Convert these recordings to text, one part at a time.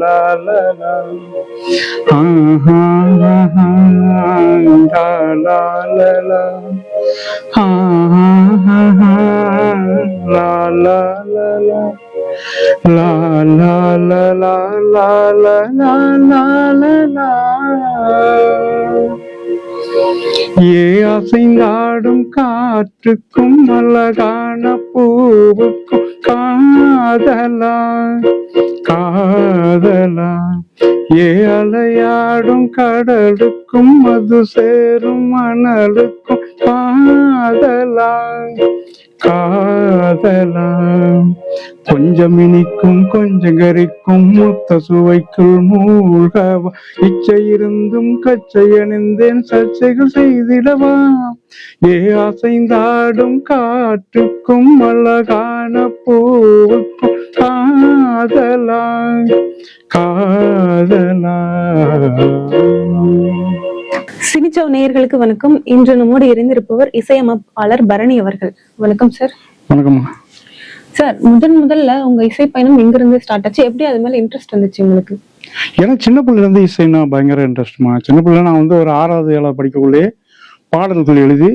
லா லா லா. ஆஹா ஆஹா லா லா லா லா. ஆஹா ஆஹா லா லா லா லா. லா லா லா லா லா லா லா லா லா லா. ஏ அசைந்தாடும் காற்றுக்கும் அழகான பூவுக்கும் காதலா காதலா. ஏ அலையாடும் கடலுக்கும் அது சேரும் மணலுக்கும் காதலா காதலா. கொஞ்சம் இனிக்கும் கொஞ்சம் கரிக்கும் முத்த சுவைக்குள் மூழ்கவா. இச்சை இருந்தும் கச்சை அணிந்தேன் சர்ச்சைகள் செய்திடவா. ஏ அசைந்தாடும் காற்றுக்கும் அழகான பூவுக்கும் காதலா காதலா. சினிச்சவ் நேயர்களுக்கு வணக்கம். இன்று நம்மோடு இணைந்திருப்பவர் இசையமைப்பாளர் பரணி அவர்கள். வணக்கம் சார். வணக்கம் சார். முதல்ல உங்க இசை பயணம் எங்கிருந்து ஸ்டார்ட் ஆச்சு? எப்படி அது மேல இன்ட்ரெஸ்ட் வந்துச்சு உங்களுக்கு? எனக்கு சின்ன பிள்ளைல இருந்து இசைனா பயங்கர இன்ட்ரெஸ்ட்மா. சின்ன பிள்ளை நான் வந்து ஒரு 6வது 7வது படிக்கக்குள்ளேயே பாடல்கள் எழுதி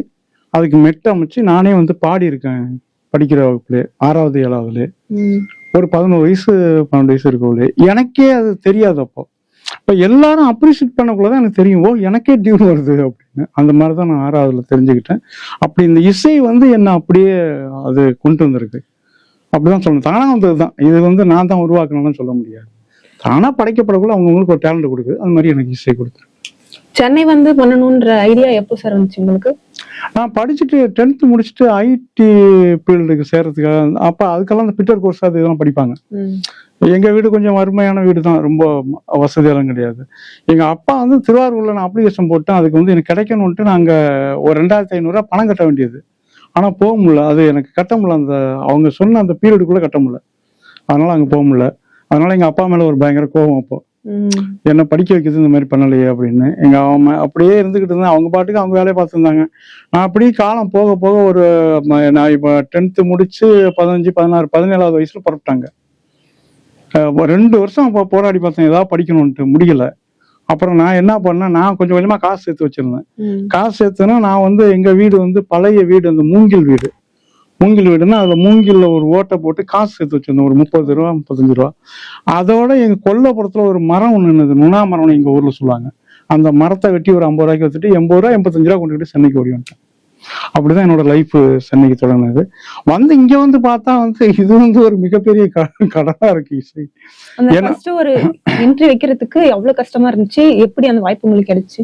அதுக்கு மெட்டு அமைச்சு நானே வந்து பாடியிருக்கேன். படிக்கிற வகுப்புலே 6வது 7வதுலே ஒரு 11 வயசு 12 வயசு இருக்கக்குள்ளே. எனக்கே அது தெரியாது. அப்போ எல்லாரும் அப்ரிஷியேட் பண்ணக்குள்ளதான் எனக்கு தெரியும், ஓ எனக்கே டியூன் வருது அப்படின்னு. அந்த மாதிரிதான் நான் 6வதுல தெரிஞ்சுக்கிட்டேன். அப்படி இந்த இசை வந்து என்ன அப்படியே அது கொண்டு வந்திருக்கு அப்படிதான் சொல்லணும். தானா வந்ததுதான். இது வந்து நான் தான் உருவாக்கணும்னு சொல்ல முடியாது. தானா படைக்கப்படக்குள்ள அவங்களுக்கு ஒரு டேலண்ட் கொடுக்குது. அது மாதிரி எனக்கு இசை கொடுத்துரு. சென்னை வந்து பண்ணணும்ன்ற ஐடியா எப்போ சார் வந்துச்சு உங்களுக்கு? நான் படிச்சுட்டு 10th முடிச்சுட்டு ஐடி ஃபீல்டுக்கு சேர்றதுக்காக அப்ப அதுக்கெல்லாம் இந்த பிட்டர் கோர்ஸ் அது இதெல்லாம் படிப்பாங்க. எங்க வீடு கொஞ்சம் வறுமையான வீடு தான், ரொம்ப வசதியெல்லாம் கிடையாது. எங்க அப்பா வந்து திருவாரூர்ல நான் அப்ளிகேஷன் போட்டேன். அதுக்கு வந்து எனக்கு கிடைக்கணும்ட்டு நாங்க ஒரு 2500 பணம் கட்ட வேண்டியது. ஆனா போக முடியல. அது எனக்கு கட்ட முடியல. அந்த அவங்க சொன்ன அந்த பீரியடுக்குள்ள கட்ட முடியல. அதனால அங்க போக முடியல. அதனால எங்க அப்பா மேல ஒரு பயங்கர கோபம். அப்போ என்ன படிக்க வைக்கிறது இந்த மாதிரி பண்ணலையே அப்படின்னு. எங்க அம்மா அப்படியே இருந்துகிட்டு இருந்தா அவங்க பாட்டுக்கு அவங்க வேலையை பார்த்துருந்தாங்க. நான் அப்படியே காலம் போக போக ஒரு நான் இப்ப 10th முடிச்சு 15 16 17வது வயசுல புறப்பட்டாங்க. 2 வருஷம் அப்போ போராடி பார்த்தேன் ஏதாவது படிக்கணும்ட்டு, முடியல. அப்புறம் நான் என்ன பண்ணேன், நான் கொஞ்சம் கொஞ்சமா காசு சேர்த்து வச்சிருந்தேன். காசு சேர்த்துனா நான் வந்து எங்க வீடு வந்து பழைய வீடு, அந்த மூங்கில் வீடுன்னா அதுல மூங்கில்ல ஒரு ஓட்டை போட்டு காசு சேர்த்து வச்சிருந்தேன். ஒரு 30 ரூபா 35 ரூபா. அதோட எங்க கொல்லைப்புறத்துல ஒரு மரம் ஒண்ணு இருந்தது, நுணா மரம் எங்க ஊர்ல சொல்லுவாங்க. அந்த மரத்தை வெட்டி ஒரு 50 ரூபாய்க்கு வச்சுட்டு 80 ரூபா 85 ரூபா கொண்டுகிட்டு சென்னைக்கு ஓடி வந்துட்டேன். அப்படிதான் என்னோட லைஃப் சென்னைக்கு தொடங்கினது. வந்து இங்க வந்து பார்த்தா வந்து இது வந்து ஒரு மிகப்பெரிய கடனா இருக்கு இசை. ஒரு என்ட்ரி வைக்கிறதுக்கு எவ்வளவு கஷ்டமா இருந்துச்சு? எப்படி அந்த வாய்ப்பு உங்களுக்கு கிடைச்சு?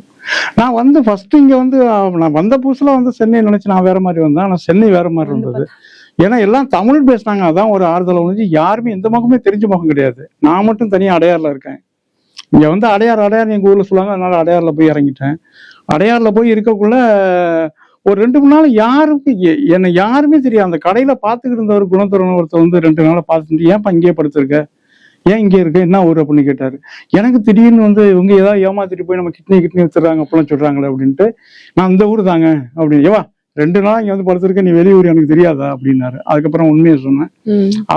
நான் வந்து ஃபர்ஸ்ட் இங்க வந்து நான் வந்த புதுசுல வந்து சென்னை நினைச்சு நான் வேற மாதிரி வந்தேன். ஆனா சென்னை வேற மாதிரி இருந்தது. ஏன்னா எல்லாம் தமிழ் பேசினாங்க. அதான் ஒரு ஆறுதல் வந்து. யாருமே எந்த முகமே தெரிஞ்ச முகம் கிடையாது. நான் மட்டும் தனியா அடையாறுல இருக்கேன். இங்க வந்து அடையாறு எங்க ஊர்ல சொல்லுவாங்க. அதனால அடையாறுல போய் இறங்கிட்டேன். அடையாறுல போய் இருக்கக்குள்ள ஒரு 2 3 நாள் யாருக்கு என்னை யாருமே தெரியாது. அந்த கடையில பாத்துக்கிட்டு இருந்த ஒரு குணத்துறன் ஒருத்தர் வந்து 2 நாளா பார்த்துட்டு, ஏன்ப்பா இங்கேயே படுத்திருக்க, ஏன் இங்கே இருக்க, என்ன ஊர் அப்படின்னு கேட்டாரு. எனக்கு திடீர்னு வந்து இவங்க ஏதாவது ஏமாத்திட்டு போய் நம்ம கிட்னி வச்சிடறாங்க அப்படிலாம் சொல்றாங்களே அப்படின்ட்டு, நான் இந்த ஊர் தாங்க அப்படின்னு. ஏவா 2 நாள் இங்க வந்து படுத்திருக்க, நீ வெளியூர் எனக்கு தெரியாதா அப்படின்னாரு. அதுக்கப்புறம் உண்மையை சொன்னேன்.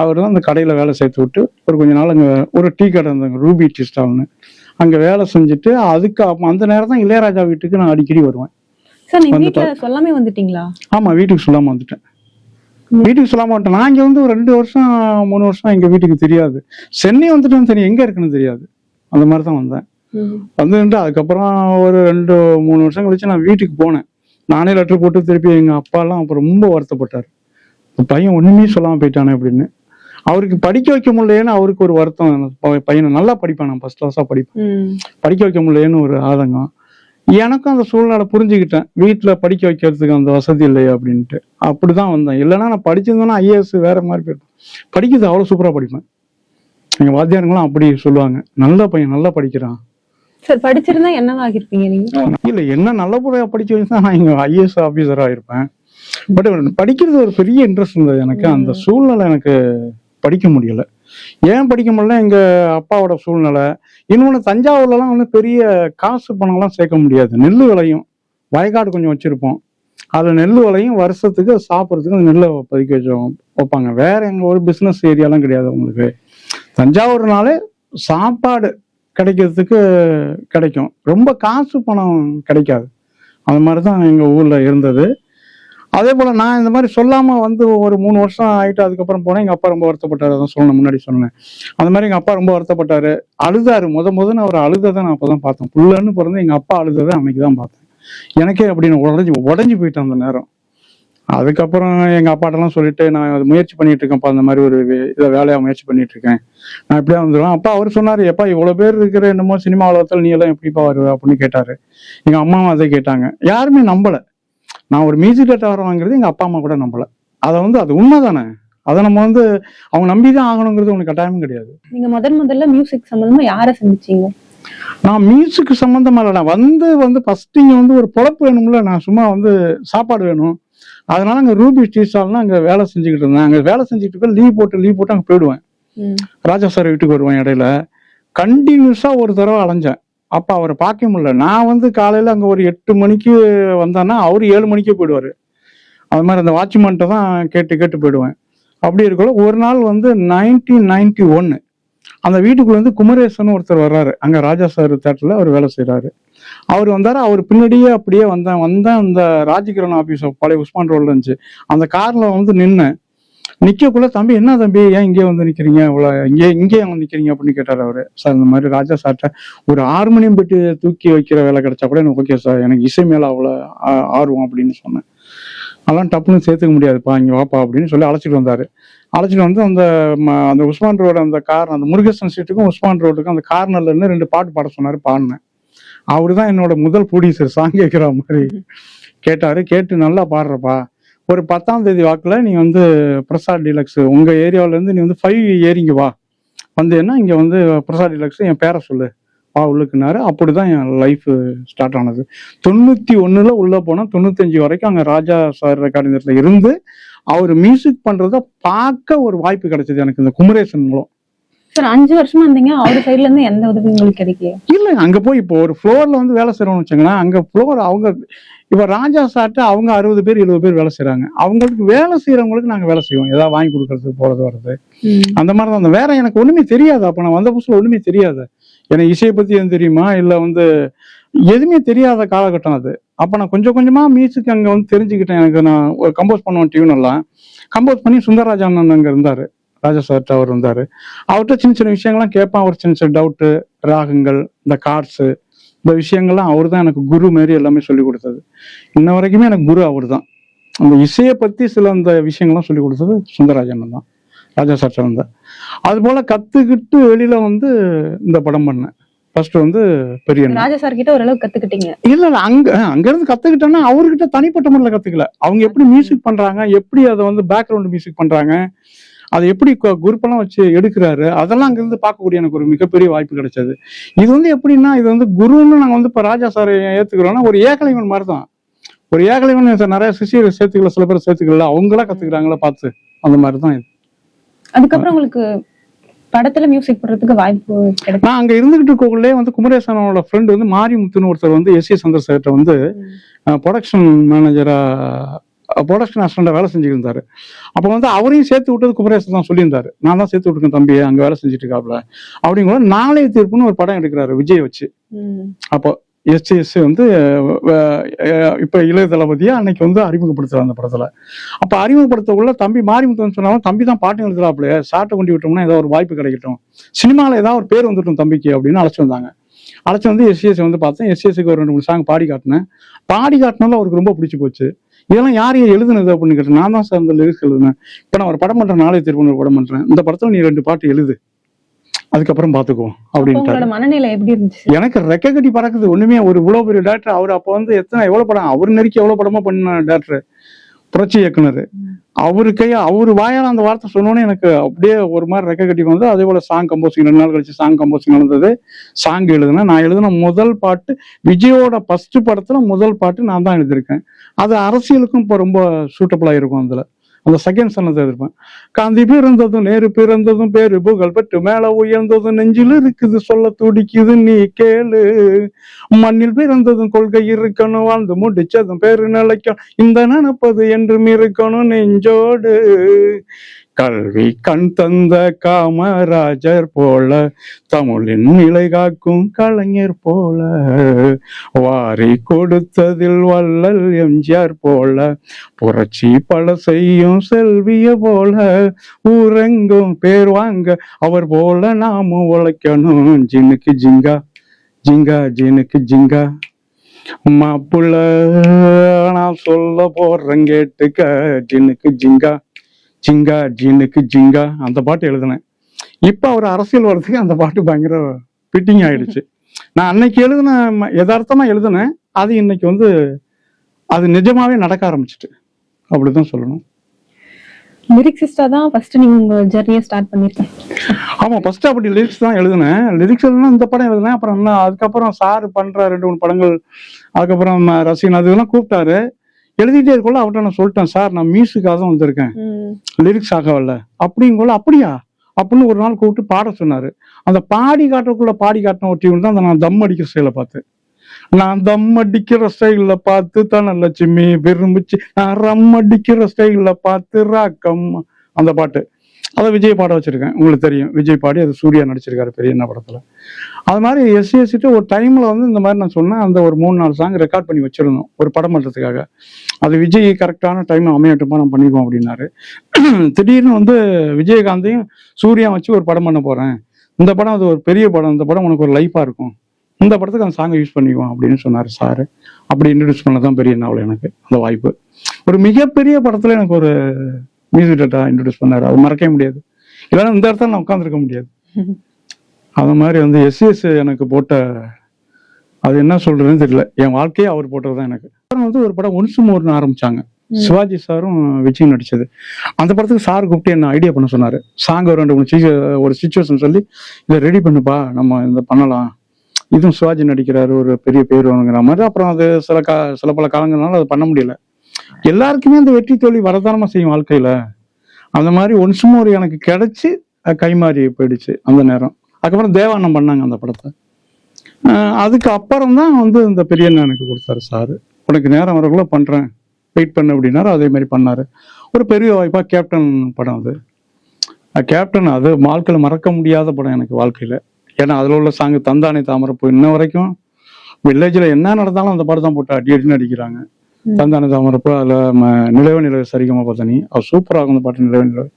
அவர் தான் அந்த கடையில வேலை சேர்த்து விட்டு ஒரு கொஞ்ச நாள் அங்க ஒரு டீ கடை இருந்தாங்க, ரூபி டீ ஸ்டால்னு. அங்க வேலை செஞ்சுட்டு அதுக்கு அந்த நேரம் தான் இளையராஜா வீட்டுக்கு நான் அடிக்கடி வருவேன். சார், நீங்க வீட்ல சொல்லாம வந்துட்டீங்களா? ஆமா, வீட்டுக்கு சொல்லாம வந்துட்டேன். நான் இங்க வந்து ஒரு 2 வருஷம் 3 வருஷம் எங்க வீட்டுக்கு தெரியாது. சென்னை வந்துட்டேன்னு தெரியும், எங்க இருக்குன்னு தெரியாது. அந்த மாதிரிதான் வந்தேன். வந்துட்டு அதுக்கப்புறம் ஒரு 2 3 வருஷம் கழிச்சு நான் வீட்டுக்கு போனேன். நானே லெட்டர் போட்டு திருப்பி எங்க அப்பா எல்லாம் அப்புறம் ரொம்ப வருத்தப்பட்டாரு. பையன் ஒண்ணுமே சொல்லாம போயிட்டானே அப்படின்னு. அவருக்கு படிக்க வைக்க முடியலன்னு அவருக்கு ஒரு வருத்தம். பையனை நல்லா படிப்பேன், நான் ஃபர்ஸ்ட் கிளாஸா படிப்பேன். படிக்க வைக்க முடியலன்னு ஒரு ஆதங்கம். எனக்கும் அந்த சூழ்நிலை புரிஞ்சுக்கிட்டேன். வீட்டுல படிக்க வைக்கிறதுக்கு அந்த வசதி இல்லையா அப்படின்ட்டு. அப்படிதான் வந்தேன். இல்லைன்னா நான் படிச்சிருந்தேன்னா ஐஏஎஸ் வேற மாதிரி போயிருப்பேன். படிக்கிறது அவ்வளவு சூப்பரா படிப்பேன். எங்க வாத்தியாருங்களாம் அப்படி சொல்லுவாங்க, நல்ல பையன் நல்லா படிக்கிறான். சார், படிச்சிருந்தா என்னவாக இருப்பீங்க நீங்க? இல்ல, என்ன நல்ல முறையா படிச்சு வச்சுதான் நான் இங்க ஐஏஎஸ் ஆபீசரா இருப்பேன். பட் படிக்கிறது ஒரு பெரிய இன்ட்ரெஸ்ட் இருந்தது எனக்கு. அந்த சூழ்நிலை எனக்கு படிக்க முடியல. ஏன் படிக்க முடியல, எங்க அப்பாவோட சூழ்நிலை. இன்னொன்னு, தஞ்சாவூர்லாம் வந்து பெரிய காசு பணம்லாம் சேர்க்க முடியாது. நெல் விளையும், வயக்காடு கொஞ்சம் வச்சிருப்போம். அதுல நெல் விளையும், வருஷத்துக்கு சாப்பிட்றதுக்கு அந்த நெல்லை பதுக்கி வைப்பாங்க. வேற எங்க ஒரு பிசினஸ் ஏரியாலாம் கிடையாது உங்களுக்கு. தஞ்சாவூர்னாலே சாப்பாடு கிடைக்கிறதுக்கு கிடைக்கும், ரொம்ப காசு பணம் கிடைக்காது. அது மாதிரி தான் எங்கள் ஊரில் இருந்தது. அதே போல் நான் இந்த மாதிரி சொல்லாமல் வந்து ஒரு 3 வருஷம் ஆகிட்டு அதுக்கப்புறம் போனேன். எங்கள் அப்பா ரொம்ப வருத்தப்பட்டார். அதான் சொல்லணும், முன்னாடி சொன்னேன். அந்த மாதிரி எங்கள் அப்பா ரொம்ப வருத்தப்பட்டார், அழுதாரு. முதன்னு அவர் அழுததை நான் அப்போ தான் பார்த்தேன். புள்ளன்னு பிறந்து எங்கள் அப்பா அழுததை அன்னைக்கு தான் பார்த்தேன். எனக்கே அப்படின்னு உடஞ்சி போயிட்டேன் அந்த நேரம். அதுக்கப்புறம் எங்கள் அப்பாட்டெல்லாம் சொல்லிட்டு நான் அது முயற்சி பண்ணிட்டு இருக்கேன்ப்பா, அந்த மாதிரி ஒரு இதை வேலையாக முயற்சி பண்ணிட்டு இருக்கேன், நான் எப்படியா வந்துடுவேன். அப்பா அவர் சொன்னார், எப்பா இவ்வளோ பேர் இருக்கிற என்னமோ சினிமா உலகத்தில் நீ எல்லாம் எப்படிப்பா வருவ அப்படின்னு கேட்டார். எங்கள் அம்மாவும் அதை கேட்டாங்க. யாருமே நம்பலை. நான் ஒரு மியூசிக் டேரக்டர் வரவாங்கிறது எங்கள் அப்பா அம்மா கூட நம்பலை. அதை அது உண்மை தானே, அதை நம்ம அவங்க நம்பி தான் ஆகணுங்கிறது உனக்கு கட்டாயமும் கிடையாது. நீங்க முதல்ல மியூசிக் சம்பந்தமா யாரை சந்திச்சீங்க? நான் மியூசிக் சம்பந்தமா இல்லை, நான் ஃபர்ஸ்ட் இங்கே ஒரு பொழப்பு வேணும்ல. நான் சும்மா சாப்பாடு வேணும், அதனால அங்கே ரூபி டீ ஸ்டால்னா அங்கே வேலை செஞ்சுக்கிட்டு இருந்தேன். அங்கே வேலை செஞ்சுட்டு இருக்க லீவ் போட்டு அங்கே போயிடுவேன். ராஜா சார் வீட்டுக்கு வருவேன். இடையில கண்டினியூஸா ஒரு தடவை அலைஞ்சேன். அப்ப அவரை பார்க்க முடியல. நான் காலையில அங்கே ஒரு 8 மணிக்கு வந்தான்னா அவர் 7 மணிக்கே போயிடுவாரு. அது மாதிரி அந்த வாட்ச்மேன்ட்ட தான் கேட்டு போயிடுவேன். அப்படி இருக்கல ஒரு நாள் 1991 அந்த வீட்டுக்குள்ள குமரேசன் ஒருத்தர் வர்றாரு. அங்க ராஜா சார் தேட்டர்ல அவர் வேலை செய்யறாரு. அவர் வந்தாரு. அவர் பின்னாடியே அப்படியே வந்தேன். அந்த ராஜகிரண் ஆபீஸ் பழைய உஸ்மான் ரோட்ல இருந்துச்சு. அந்த கார்ல நின்னேன். நிக்கக்குள்ள, தம்பி என்ன தம்பி ஏன் இங்கே நிக்கிறீங்க, இங்கே நிக்கிறீங்க அப்படின்னு கேட்டாரு அவரு. சார் இந்த மாதிரி ராஜா சார்ட்ட ஒரு ஹார்மோனியம் பெட்டி தூக்கி வைக்கிற வேலை கிடைச்சா கூட எனக்கு ஓகே சார், எனக்கு இசை மேல அவ்வளோ ஆர்வம் அப்படின்னு சொன்னேன். அதெல்லாம் டப்புன்னு சேர்த்துக்க முடியாதுப்பா, இங்க வாப்பா அப்படின்னு சொல்லி அழைச்சிட்டு வந்தாரு. அழைச்சிட்டு அந்த உஸ்மான் ரோடு அந்த அந்த முருகேசன் ஸ்ட்ரீட்டுக்கும் உஸ்மான் ரோடுக்கும் அந்த கார்னர்ல இருந்து 2 பாட்டு பாட சொன்னாரு. பாடினேன். அவருதான் என்னோட முதல் ப்ரொடியூசர். சாங் கேட்கிற மாதிரி கேட்டாரு. கேட்டு நல்லா பாடுறப்பா, ஒரு 10ஆம் தேதி வாக்குல நீ பிரசாத் டீலக்ஸ் உங்க ஏரியாவில இருந்து நீ 5 ஏறிங்க வா, என்ன இங்க பிரசாத் டீலக்ஸ் என் பேரை சொல்லு வா உள்ளுக்குனாரு. அப்படிதான் என் லைஃப் ஸ்டார்ட் ஆனது. 91 உள்ள போனா 95 வரைக்கும் அங்க ராஜா சார் ரெக்கார்டிங் இருந்து அவர் மியூசிக் பண்றத பார்க்க ஒரு வாய்ப்பு கிடைச்சது எனக்கு இந்த குமரேசன் மூலம். சார் 5 வருஷமா இருந்தீங்க, அவர் சைட்ல இருந்து எந்த உதவி உங்களுக்கு கிடைக்கல? இல்ல, அங்க போய் இப்போ ஒரு ஃப்ளோர்ல வேலை செய்யறோம்னு வச்சுங்களேன். அங்க ஃப்ளோர் இப்ப ராஜா சார்ட்ட அவங்க 60 பேர் 70 பேர் வேலை செய்யறாங்க. அவங்களுக்கு வேலை செய்யறவங்களுக்கு நாங்க வேலை செய்வோம், ஏதாவது வாங்கி கொடுக்கறது போறது வர்றது அந்த மாதிரிதான். அந்த வேற எனக்கு ஒண்ணுமே தெரியாது. அப்ப நான் வந்த புதுசுல ஒண்ணுமே தெரியாது. எனக்கு இசையை பத்தி எதுவும் தெரியுமா இல்ல எதுவுமே தெரியாத காலகட்டம் அது. அப்ப நான் கொஞ்சம் கொஞ்சமா மியூசிக் அங்க தெரிஞ்சுக்கிட்டேன். எனக்கு நான் கம்போஸ் பண்ணுவேன், டியூன் எல்லாம் கம்போஸ் பண்ணி சுந்தரராஜா அண்ணன் அங்க இருந்தாரு. ராஜா சார்ட்ட அவர் இருந்தாரு. அவர்கிட்ட சின்ன விஷயங்கள்லாம் கேட்பான். அவர் சின்ன டவுட்டு, ராகங்கள், இந்த கார்ட்ஸ், இந்த விஷயங்கள்லாம் அவர் தான் எனக்கு குரு மாரி எல்லாமே சொல்லி கொடுத்தது. இன்ன வரைக்குமே எனக்கு குரு அவர் தான். அந்த இசையை பத்தி சில அந்த விஷயங்கள்லாம் சொல்லி கொடுத்தது சுந்தரராஜன் தான், ராஜா சார்ட்ட வந்தேன். அது போல கத்துக்கிட்டு வெளியில இந்த படம் பண்ணேன். ஃபர்ஸ்ட் பெரிய ராஜா சார் கிட்ட ஓரளவு கத்துக்கிட்டீங்க? இல்ல அங்க இருந்து கத்துக்கிட்டேன்னா அவர்கிட்ட தனிப்பட்ட முறையில கத்துக்கல. அவங்க எப்படி மியூசிக் பண்றாங்க, எப்படி அதை பேக்ரவுண்ட் மியூசிக் பண்றாங்க, அதை எப்படி குரூப்பெல்லாம் வச்சு எடுக்கிறாரு, அதெல்லாம் அங்கிருந்து பார்க்கக்கூடிய எனக்கு ஒரு மிகப்பெரிய வாய்ப்பு கிடைச்சது. இது எப்படின்னா, இது குருன்னு நாங்க இப்ப ராஜா சார் ஏத்துக்கிறோம்னா ஒரு ஏகலைவன் மாதிரி தான். ஒரு ஏகலைவன் நிறைய சிஷியர் சேர்த்துக்கல, சில பேர் சேர்த்துக்கல, அவங்களா கத்துக்கிறாங்களா பார்த்து, அந்த மாதிரி தான் இது. அதுக்கப்புறம் உங்களுக்கு படத்துல மியூசிக் போடுறதுக்கு வாய்ப்பு கிடைக்கும்? நான் அங்க இருந்துகிட்டு இருக்கக்குள்ளே குமரேசனோட ஃப்ரெண்ட் மாரிமுத்துன்னு ஒருத்தர் எஸ்.ஏ. சந்திர சார்ட்ட ப்ரொடக்ஷன் மேனேஜரா, ப்ரொடக்ஷன் அசிஸ்டண்டா வேலை செஞ்சுட்டு இருந்தாரு. அப்ப அவரையும் சேர்த்து விட்டது குமரேசன் தான் சொல்லியிருந்தாரு. நான் தான் சேர்த்து விட்டுருக்கேன் தம்பியை, அங்க வேலை செஞ்சுட்டு இருக்காப்ல அப்படிங்கிற நாளைய தீர்ப்புன்னு ஒரு படம் எடுக்கிறாரு விஜய் வச்சு. அப்போ எஸ்.ஏ. இப்ப இளைய தளபதியா அன்னைக்கு அறிமுகப்படுத்துறாரு அந்த படத்துல. அப்ப அறிமுகப்படுத்தக்குள்ள தம்பி மாரிமுத்தன் சொன்னாலும், தம்பி தான் பாட்டு எழுதுறாப்ல, சாட்டை கொண்டு விட்டோம்னா ஏதாவது ஒரு வாய்ப்பு கிடைக்கட்டும், சினிமால ஏதாவது ஒரு பேர் வந்துட்டும் தம்பிக்கு அப்படின்னு அழைச்சு வந்தாங்க. அழைச்சு எஸ்.ஏ. பார்த்தேன். எஸ்.ஏ.க்கு ஒரு 2-3 சாங் பாடி காட்டினேன். பாடி காட்டினாலும் அவருக்கு ரொம்ப பிடிச்சி போச்சு. இதெல்லாம் யாரையும் எழுதுனது அப்படின்னு கேட்டேன். நான் தான் சார் இந்த லிரிக்ஸ் எழுதுனேன். இப்ப நான் ஒரு படம் பண்றேன், நாளைய தீர்ப்பு ஒரு படம் பண்றேன், இந்த படத்துல நீ 2 பாட்டு எழுது, அதுக்கப்புறம் பாத்துக்குவோம் அப்படின்னு. மனநிலை எப்படி இருந்துச்சு? எனக்கு ரெக்க கட்டி பறக்குது. ஒண்ணுமே ஒரு இவ்வளவு பெரிய டேரக்டர் அவர். அப்ப எவ்வளவு படம் அவர் நெருக்கி எவ்வளவு படமா பண்ண டேரக்டர், புரட்சி இயக்குனர். அவரு வாயால அந்த வார்த்தை சொன்னோன்னே எனக்கு அப்படியே ஒரு மாதிரி ரெக்க கட்டி வந்து. அதே போல சாங் கம்போசிங் 2 நாள் கழிச்சு சாங் கம்போசிங் நடந்தது. சாங் எழுதுனேன். நான் எழுதின முதல் பாட்டு விஜயோட ஃபர்ஸ்ட் படத்துல முதல் பாட்டு நான் தான் எழுதியிருக்கேன். அது அரசியலுக்கும் இப்ப ரொம்ப சூட்டபிளா இருக்கும். அந்த செகண்ட் சன்னத்தை எதிர்ப்பேன். காந்தி பிறந்ததும் நேரு பிறந்ததும் பேரு புகழ் பெற்று மேல உயர்ந்ததும் நெஞ்சில் இருக்குது சொல்ல துடிக்குது நீ கேளு, மண்ணில் பிறந்ததும் கொள்கை இருக்கணும், வாழ்ந்து முடிச்சதும் பேரு நிலைக்கணும், இந்த நினைப்பது என்றும் இருக்கணும் நெஞ்சோடு, கல்வி கண் தந்த காமராஜர் போல, தமிழின் நிலை காக்கும் கலைஞர் போல, வாரி கொடுத்ததில் வள்ளல் எம்ஜிஆர் போல, புரட்சி பல செய்யும் செல்விய போல, ஊரெங்கும் பேர் வாங்க அவர் போல நாமும் உழைக்கணும். ஜினுக்கு ஜிங்கா ஜிங்கா ஜினுக்கு ஜிங்கா, மாப்புள்ள நான் சொல்ல போறேன் கேட்டுக்க, ஜினுக்கு ஜிங்கா ஜிங்கா ஜினுக்கு ஜிங்கா. அந்த பாட்டு எழுதினேன். இப்ப அவர் அரசியல் வர்றதுக்கு அந்த பாட்டு பயங்கர ஃபிட்டிங் ஆயிடுச்சு. நான் அன்னைக்கு எழுதின யதார்த்தமா எழுதினேன், அது இன்னைக்கு அது நிஜமாவே நடக்க ஆரம்பிச்சிட்டு, அப்படிதான் சொல்லணும். லிரிக்ஸிஸ்டா தான் ஃபர்ஸ்ட் நீங்க உங்க ஜர்னியை ஸ்டார்ட் பண்ணிருக்கேன். ஆமா, ஃபர்ஸ்ட் அப்படி லிரிக்ஸ் தான் எழுதினேன். லிரிக்ஸ் எழுதுனா இந்த படம் எழுதினேன். அப்புறம் அதுக்கப்புறம் சார் பண்ற 2-3 படங்கள், அதுக்கப்புறம் ரசிகன் அதெல்லாம் கூப்பிட்டாரு. எழுதிட்டே இருக்கோல அவர்கிட்ட நான் சொல்லிட்டேன், சார் நான் மியூசிக்காக தான் வந்திருக்கேன், லிரிக்ஸ் ஆகவில்ல அப்படிங்கோல. அப்படியா அப்படின்னு ஒரு நாள் கூப்பிட்டு பாட சொன்னாரு. அந்த பாடி காட்டின ஒரு டியூன் தான் அந்த நான் தம் அடிக்கிற ஸ்டைல பார்த்து, நான் தம் அடிக்கிற ஸ்டைல பார்த்து தனலட்சுமி விரும்பிச்சு, நான் ரம் அடிக்கிற ஸ்டைல பார்த்து ராக்கம். அந்த பாட்டு அதை விஜய் பாட வச்சிருக்கேன். உங்களுக்கு தெரியும், விஜய் பாடி அது சூர்யா நடிச்சிருக்காரு பெரிய என்ன படத்துல. அது மாதிரி எஸ்சிட்டு ஒரு டைம்ல இந்த மாதிரி நான் சொன்னேன், அந்த ஒரு 3-4 சாங் ரெக்கார்ட் பண்ணி வச்சிருந்தோம் ஒரு படம் பண்றதுக்காக. அது விஜய் கரெக்டான டைம் அமையட்டுமா நான் பண்ணிக்குவோம் அப்படின்னாரு. திடீர்னு விஜயகாந்தையும் சூர்யா வச்சு ஒரு படம் பண்ண போறேன், இந்த படம் அது ஒரு பெரிய படம், இந்த படம் உனக்கு ஒரு லைஃபா இருக்கும், இந்த படத்துக்கு அந்த சாங்கை யூஸ் பண்ணிக்குவோம் அப்படின்னு சொன்னாரு சாரு. அப்படி இன்ட்ரடியூஸ் பண்ணதான் பெரிய நாவல் எனக்கு அந்த வாய்ப்பு. ஒரு மிகப்பெரிய படத்துல எனக்கு ஒரு மியூசிக் டேரக்டரா இன்ட்ரடியூஸ் பண்ணாரு. அது மறக்கவே முடியாது. இல்லைன்னா இந்த இடத்துல நான் உட்காந்துருக்க முடியாது. அது மாதிரி எஸ்எஸ் எனக்கு போட்ட, அது என்ன சொல்றதுன்னு தெரியல, என் வாழ்க்கையே அவர் போட்டதுதான் எனக்கு. அப்புறம் ஒரு படம் ஒன்சு மோர்னு ஆரம்பிச்சாங்க, சிவாஜி சாரும் விஜய் நடிச்சது. அந்த படத்துக்கு சார் கூப்பிட்டு என்ன ஐடியா பண்ண சொன்னாரு. சாங் ஒரு சிச்சுவேஷன் சொல்லி, இதை ரெடி பண்ணுப்பா, நம்ம இந்த பண்ணலாம், இதுவும் சிவாஜி நடிக்கிறாரு, ஒரு பெரிய பேர் வாங்குற மாதிரி. அப்புறம் அது சில பல காலங்கள்னால அது பண்ண முடியல. எல்லாருக்குமே அந்த வெற்றி தோல்வி வரதானமா செய்யும் வாழ்க்கையில. அந்த மாதிரி ஒன்ஸ் மோர் எனக்கு கிடைச்சு கைமாறி போயிடுச்சு அந்த நேரம். அதுக்கப்புறம் தேவானம் பண்ணாங்க அந்த படத்தை. அதுக்கு அப்புறம் தான் இந்த பெரிய எனக்கு கொடுத்தாரு சாரு. உனக்கு நேரம் வரக்குள்ள பண்றேன், வெயிட் பண்ண அப்படின்னாரு. அதே மாதிரி பண்ணாரு. ஒரு பெரிய வாய்ப்பா கேப்டன் படம். அது கேப்டன் அது வாழ்க்கையில மறக்க முடியாத படம் எனக்கு வாழ்க்கையில. ஏன்னா அதுல உள்ள சாங்கு தந்தானே தாமரப்பூ இன்ன வரைக்கும் வில்லேஜ்ல என்ன நடந்தாலும் அந்த பாட்டு தான் போட்டு அடி அடின்னு அடிக்கிறாங்க. தந்தானே தாமரப்பூ, அதுல நிலவே நிலவே சரிகமா பார்த்தனி, அது சூப்பராகும் அந்த பாட்டு. நிலவே நிலவே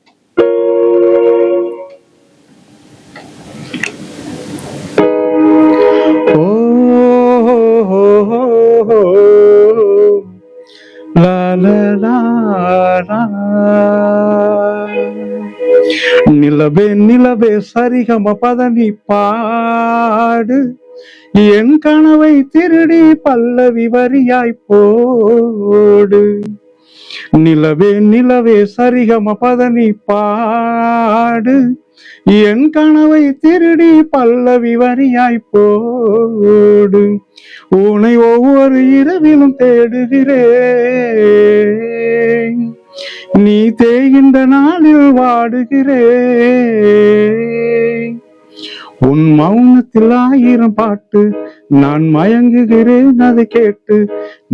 நிலவே நிலவே சரிகம பதனி பாடு, என் கனவை திருடி பல்லவி வரியாய் போடு. நிலவே நிலவே சரிகம பதனி பாடு, என் கனவை திருடி பல்லவி வரியாய் போடு. உன்னை ஒவ்வொரு இரவிலும் தேடுகிறேன், நீ தேகின்ற நாளில் வாடுகிறேன். உன் மௌனத்தில் 1000 பாட்டு, நான் மயங்குகிறேன் அதை கேட்டு.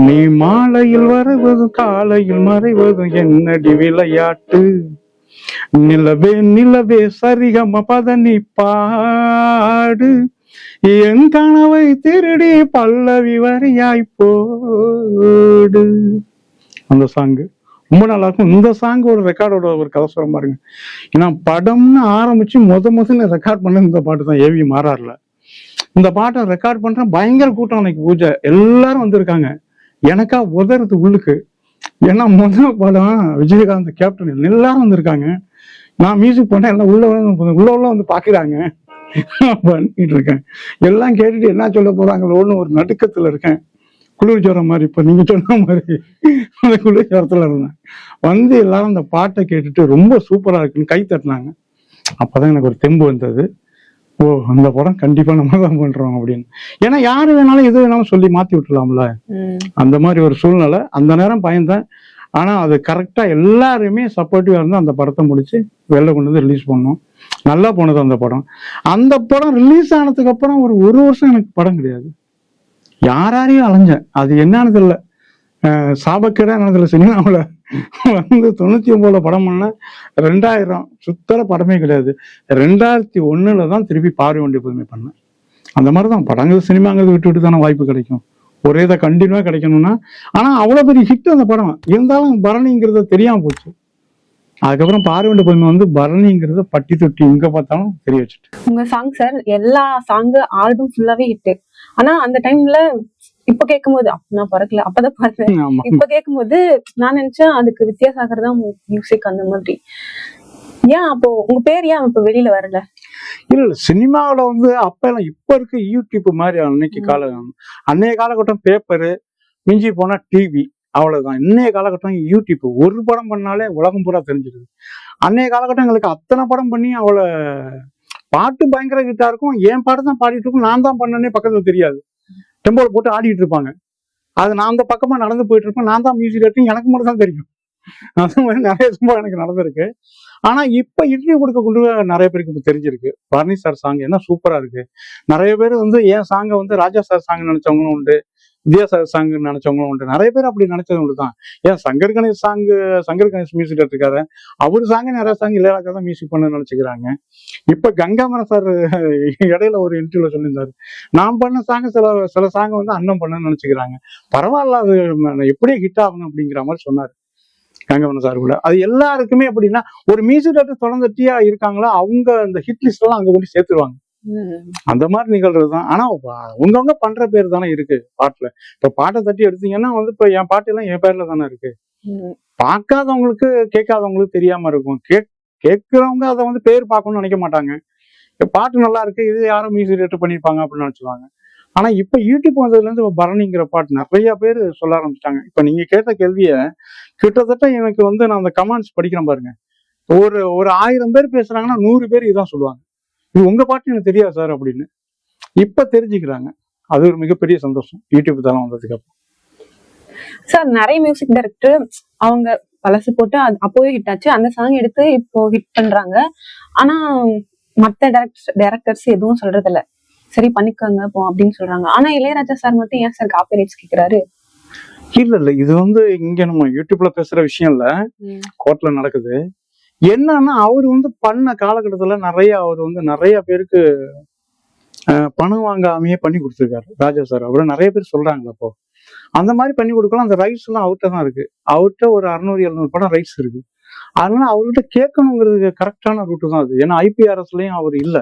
நீ மாலையில் வருவதும் காலையில் மறைவதும் என்னடி விளையாட்டு. நிலவே நிலவே சரிகம பதனி பாடு, என் கனவை திருடி பல்லவி வரியாய் போடு. அந்த சாங்கு ரொம்ப நல்லா இருக்கும். இந்த சாங்கோட ரெக்கார்டோட ஒரு கதை சொல்ல பாருங்க. ஏன்னா படம்னு ஆரம்பிச்சு முதல்ல ரெக்கார்ட் பண்ண இந்த பாட்டு தான் ஏவி மாறாருல. இந்த பாட்டை ரெக்கார்ட் பண்றேன், பயங்கர கூட்டம். அன்னைக்கு பூஜை எல்லாரும் வந்திருக்காங்க, எனக்கா உதறது உள்ளுக்கு. ஏன்னா முதல் படம் விஜயகாந்த் கேப்டன், எல்லாரும் வந்திருக்காங்க. நான் மியூசிக் பண்ணேன், எல்லாம் உள்ள பாக்குறாங்க, பண்ணிட்டு இருக்கேன். எல்லாம் கேட்டுட்டு என்ன சொல்ல போறாங்களோ ஒரு நடுக்கத்துல இருக்கேன். குளிர் ஜுரம் மாதிரி, இப்ப நீங்க சொன்ன மாதிரி அந்த குளிர் ஜுரத்துல இருந்தேன். எல்லாரும் அந்த பாட்டை கேட்டுட்டு ரொம்ப சூப்பரா இருக்குன்னு கை தட்டினாங்க. அப்பதான் எனக்கு ஒரு தெம்பு வந்தது, ஓ அந்த படம் கண்டிப்பா நம்ம தான் பண்றோம் அப்படின்னு. ஏன்னா யாரு வேணாலும் எது வேணாலும் சொல்லி மாத்தி விட்டுலாம்ல, அந்த மாதிரி ஒரு சூழ்நிலை. அந்த நேரம் பயந்தேன். ஆனா அது கரெக்டா எல்லாருமே சப்போர்ட்டிவா இருந்து அந்த படத்தை முடிச்சு வெளில கொண்டு வந்து ரிலீஸ் பண்ணோம். நல்லா போனது அந்த படம். அந்த படம் ரிலீஸ் ஆனதுக்கு அப்புறம் ஒரு வருஷம் எனக்கு படம் கிடையாது. யாரையும் அலைஞ்சேன், அது என்னன்னு தெரியல. சாபக்கேடா நடந்துல சினிமாவில் வந்து 99 படம் பண்ண 2000 சுத்தர படமே கிடையாது. 2001 தான் திருப்பி பார்வை வேண்டிய புதுமை பண்ணேன். அந்த மாதிரி தான் படங்கள் சினிமாங்கிறது விட்டு விட்டு தானே வாய்ப்பு கிடைக்கும். ஒரே இதை கண்டினியூவா கிடைக்கணும்னா. ஆனா அவ்வளவு பெரிய ஹிட் அந்த படம் இருந்தாலும் பரணிங்கிறது தெரியாம போச்சு. அதுக்கப்புறம் பார்வை வேண்டிய புதுமை வந்து பரணிங்கிறத பட்டி தொட்டி எங்க பார்த்தாலும் தெரிய வச்சுட்டு. உங்க சாங் சார் எல்லா சாங் ஆல்பம் ஃபுல்லாவே ஹிட். ஆனா அந்த டைம்ல இப்ப கேட்கும்போது நான் பிறக்கல அப்பதான் பார்த்தேன். ஆமா. இப்ப கேட்கும்போது நான் நினைச்சேன் அதுக்கு வித்யாசாகர் தான் மியூசிக் அந்த மாதிரி. ஏன் அப்போ உங்க பேர் ஏன் இப்ப வெளியில வரல? இல்ல சினிமாவில வந்து அப்ப எல்லாம் இப்ப இருக்க யூடியூப் மாதிரி அன்னைய காலகட்டம் பேப்பரு மிஞ்சி போனா டிவி அவ்வளவுதான். இன்னைய காலகட்டம் யூடியூப். ஒரு படம் பண்ணாலே உலகம் பூரா தெரிஞ்சிருது. அன்னைய காலகட்டம் எங்களுக்கு அத்தனை படம் பண்ணி அவளை பாட்டு பயங்கர கிட்டா இருக்கும். என் பாட்டு தான் பாடிட்டு இருக்கும். நான் தான் பண்ணனே பக்கத்துல தெரியாது. டெம்போல போட்டு ஆடிட்டு இருப்பாங்க. அது நான் அந்த பக்கமா நடந்து போயிட்டு இருப்பேன். நான் தான் மியூசிக் எடுத்து எனக்கு மட்டும் தான் தெரியும். அந்த மாதிரி நிறைய சம்பவம் எனக்கு நடந்திருக்கு. ஆனா இப்ப இன்டர்வியூ கொடுக்க கொண்டு நிறைய பேருக்கு இப்ப தெரிஞ்சிருக்கு. பரணி சார் சாங் என்ன சூப்பரா இருக்கு. நிறைய பேர் வந்து என் சாங்கை வந்து ராஜா சார் சாங் நினைச்சவங்களும் உண்டு, வித்யாசாகர் சாங் நினைச்சவங்களும் உண்டு. நிறைய பேர் அப்படி நினைச்சது உண்டு தான். ஏன் சங்கர் கணேஷ் மியூசிக் எடுத்துக்காரு. அவரு சாங்க நிறைய சாங் இளையராஜா தான் மியூசிக் பண்ண நினைச்சுக்கிறாங்க. இப்ப கங்காமரன் சார் இடையில ஒரு இன்டர்வியூல சொல்லியிருந்தாரு, நான் பண்ண சாங்க சில சாங்க வந்து அண்ணன் பண்ண நினைச்சுக்கிறாங்க. பரவாயில்ல, அது எப்படியே ஹிட் ஆகணும் அப்படிங்கிற மாதிரி சொன்னாரு கங்கவன சார் கூட. அது எல்லாருக்குமே எப்படின்னா ஒரு மியூசிக் டைரக்டர் தொடர்ந்துட்டியா இருக்காங்களோ அவங்க அந்த ஹிட் லிஸ்ட் எல்லாம் அங்க கொண்டு சேர்த்துருவாங்க. அந்த மாதிரி நிகழ்றதுதான். ஆனா உங்கவங்க பண்ற பேர் தானே இருக்கு பாட்டுல. இப்ப பாட்டை தட்டி எடுத்தீங்கன்னா வந்து இப்ப என் பாட்டு எல்லாம் என் பேர்ல தானே இருக்கு. பார்க்காதவங்களுக்கு கேட்காதவங்களுக்கு தெரியாம இருக்கும். கேட்கிறவங்க அதை வந்து பேர் பார்க்கணும்னு நினைக்க மாட்டாங்க. பாட்டு நல்லா இருக்கு, இது யாரும் மியூசிக் டைரக்டர் பண்ணிருப்பாங்க அப்படின்னு நினைச்சுவாங்க. ஆனா இப்ப யூடியூப் வந்ததுல இருந்து பரணிங்கிற பாட்டு நிறைய பேர் சொல்ல ஆரம்பிச்சிட்டாங்க. இப்ப நீங்க கேட்ட கேள்விய கிட்டத்தட்ட எனக்கு வந்து நான் அந்த கமெண்ட்ஸ் படிக்கிறேன் பாருங்க. ஒரு 1000 பேர் பேசுறாங்கன்னா 100 பேர் இதான் சொல்லுவாங்க, இது உங்க பாட்டு எனக்கு தெரியாது சார் அப்படின்னு. இப்ப தெரிஞ்சுக்கிறாங்க. அது ஒரு மிகப்பெரிய சந்தோஷம் யூடியூப் தளம் வந்ததுக்கு அப்புறம். சார் நிறைய மியூசிக் டைரக்டர் அவங்க பழசு போட்டு அப்போவே ஹிட் ஆச்சு, அந்த சாங் எடுத்து இப்போ ஹிட் பண்றாங்க. ஆனா மத்த டைரக்டர்ஸ் எதுவும் சொல்றது இல்ல, சரி பண்ணிக்கோங்க போ அப்படின்னு சொல்றாங்க. ஆனா இளையராஜா சார் மட்டும் ஏன் சார் காப்பி ரைட்ஸ் கேக்குறாரு? இல்ல இது வந்து இங்க நம்ம யூடியூப்ல பேசுற விஷயம் இல்ல, கோர்ட்ல நடக்குது. என்னன்னா அவர் வந்து பண்ண காலகட்டத்துல அவர் வந்து நிறைய பேருக்கு பணம் வாங்காமையே பண்ணி கொடுத்துருக்காரு ராஜா சார். அவரு நிறைய பேர் சொல்றாங்க. அப்போ அந்த மாதிரி பண்ணி கொடுக்கலாம். அந்த ரைட்ஸ் எல்லாம் அவர்கிட்ட தான் இருக்கு. அவர்கிட்ட ஒரு 600-700 படம் ரைட்ஸ் இருக்கு. அதனால அவர்கிட்ட கேட்கணுங்கிறது கரெக்டான ரூட்டு தான் அது. ஏன்னா IPRSலயும் அவர் இல்ல.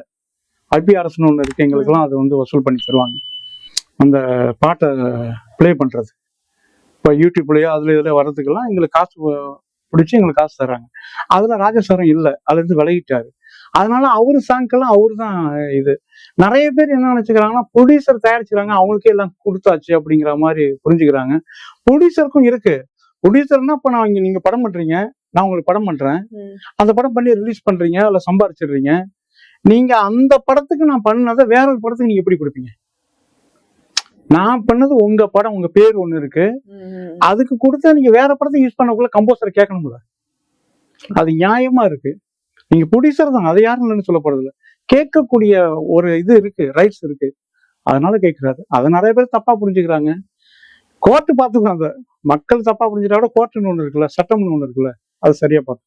IPRSன்னு ஒண்ணு இருக்கு, எங்களுக்கு எல்லாம் அது வந்து வசூல் பண்ணி தருவாங்க அந்த பாட்டை பிளே பண்றது. இப்ப யூடியூப்லயோ அதுல இதுல வர்றதுக்கெல்லாம் எங்களுக்கு காசு பிடிச்சி எங்களுக்கு காசு தர்றாங்க. அதுல ராஜசாரம் இல்லை, அதுல இருந்து விலகிட்டாரு. அதனால அவரு சாங்கெல்லாம் அவரு தான் இது. நிறைய பேர் என்ன நினைச்சுக்கிறாங்கன்னா ப்ரொடியூசர் தயாரிச்சுக்கிறாங்க அவங்களுக்கே எல்லாம் கொடுத்தாச்சு அப்படிங்கிற மாதிரி புரிஞ்சுக்கிறாங்க. ப்ரொடியூசருக்கும் இருக்கு. ப்ரொடியூசர்னா இப்ப நான் நீங்க படம் பண்றீங்க, நான் உங்களுக்கு படம் பண்றேன், அந்த படம் பண்ணி ரிலீஸ் பண்றீங்க, அதுல சம்பாரிச்சிடுறீங்க. நீங்க அந்த படத்துக்கு நான் பண்ணதை வேற ஒரு படத்துக்கு நீங்க எப்படி கொடுப்பீங்க? நான் பண்ணது உங்க படம், உங்க பேர் ஒண்ணு இருக்கு, அதுக்கு கொடுத்தா நீங்க வேற படத்தை யூஸ் பண்ணக்குள்ள கம்போசர் கேட்கணும்ல. அது நியாயமா இருக்கு. நீங்க ப்ரொடியூசர் தான், அதை யாரும் இல்லைன்னு சொல்ல போறது இல்லை. கேட்கக்கூடிய ஒரு இது இருக்கு, ரைட்ஸ் இருக்கு, அதனால கேட்கிறாரு. அதை நிறைய பேர் தப்பா புரிஞ்சுக்கிறாங்க. கோர்ட்டு பார்த்துக்கோங்க. மக்கள் தப்பா புரிஞ்சுட்டா கூட கோர்ட்டுன்னு ஒண்ணு இருக்குல்ல, சட்டம்னு ஒண்ணு இருக்குல்ல, அது சரியா பார்த்து